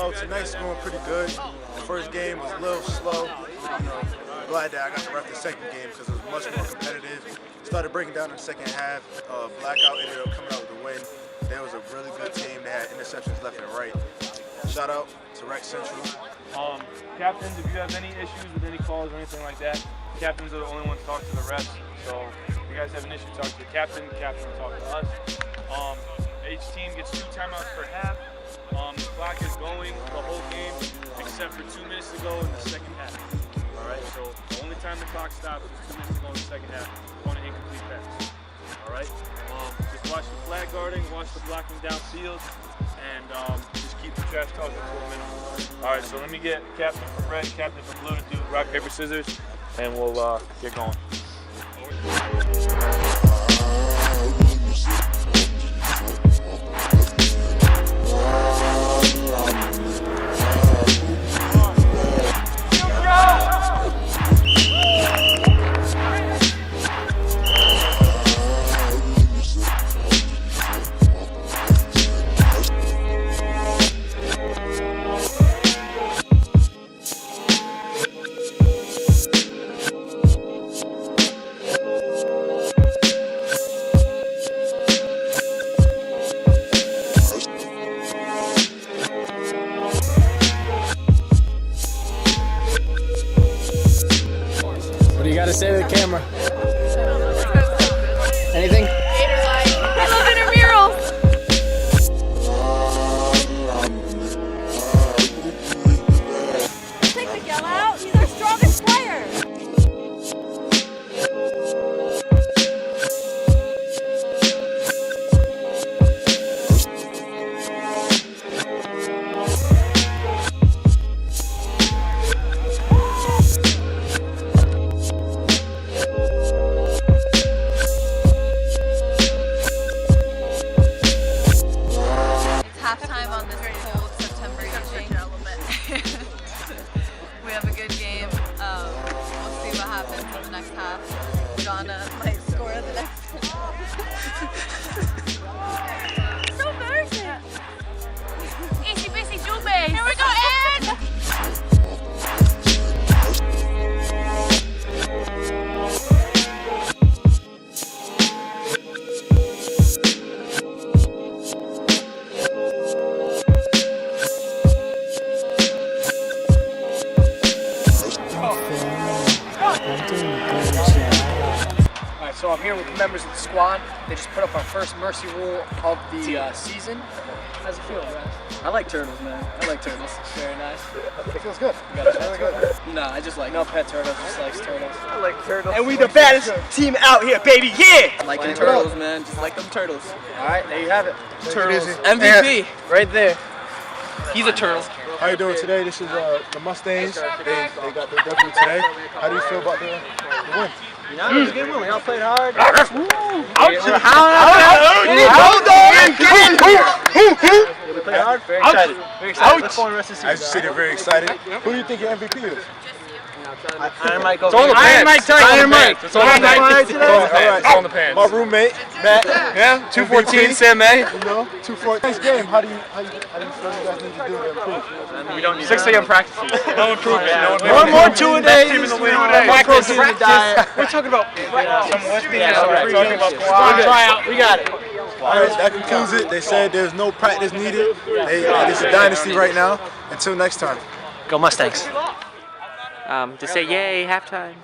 Well, tonight's going pretty good. The first game was a little slow. Glad that I got to ref the second game because it was much more competitive. Started breaking down in the second half. Blackout ended up coming out with a win. They was a really good team. They had interceptions left and right. Shout out to RECentral. Captains, if you have any issues with any calls or anything like that, captains are the only ones to talk to the refs. So if you guys have an issue, talk to the captain will talk to us. Each team gets 2 timeouts per half. The clock is going the whole game except for 2 minutes to go in the second half. Alright, so the only time the clock stops is 2 minutes to go in the second half on an incomplete pass. Alright? Just watch the flag guarding, watch the blocking downfield, and just keep the trash talking to a minimum. Alright, so let me get captain from red, captain from blue to do rock, paper, scissors, and we'll get going. What do you got to say to the camera? Anything? I love Intramural. Take Miguel out. He's our strongest player. Halftime on this cold September evening. We have a good game. We'll see what happens in the next half. Donna might score the next So embarrassing. Itsy bitsy Jubei. Here we go, Ed! Alright, so I'm here with the members of the squad. They just put up our first mercy rule of the season. How's it feel, Brad? I like turtles, man. I like turtles. Very nice. It feels good. You got a pet turtle? Nah, I just like No pet turtles, just likes turtles. I like turtles. And we the baddest team out here, baby. Yeah! I like them turtles, man. Just like them turtles. Alright, there you have it. Turtles. MVP. Right there. He's a turtle. How you doing today? This is the Mustangs. They got their W today. How do you feel about the win? You know, it was a good win. We all played hard. We played hard. Very excited. Very excited. Look forward to the rest of the season. As you see, they're very excited. Who do you think your MVP is? Iron Mike over It's on the here. pants. Iron Mike. It's on the pants. It's on the pants. It's on the pants. My roommate, Matt. Yeah, 214 Sam A. You know, 2-4. Next game, how do you feel you guys need to do to improve? We don't need 6 a.m. practices. No improvement. No improvement. One more 2 a day. Team in the league. Practice. We're talking about some West Yeah, We're talking about tryout. We got it. All right, that concludes it. They said there's no practice needed. It's a dynasty right now. Until next time. Go Mustangs. To say yay, halftime.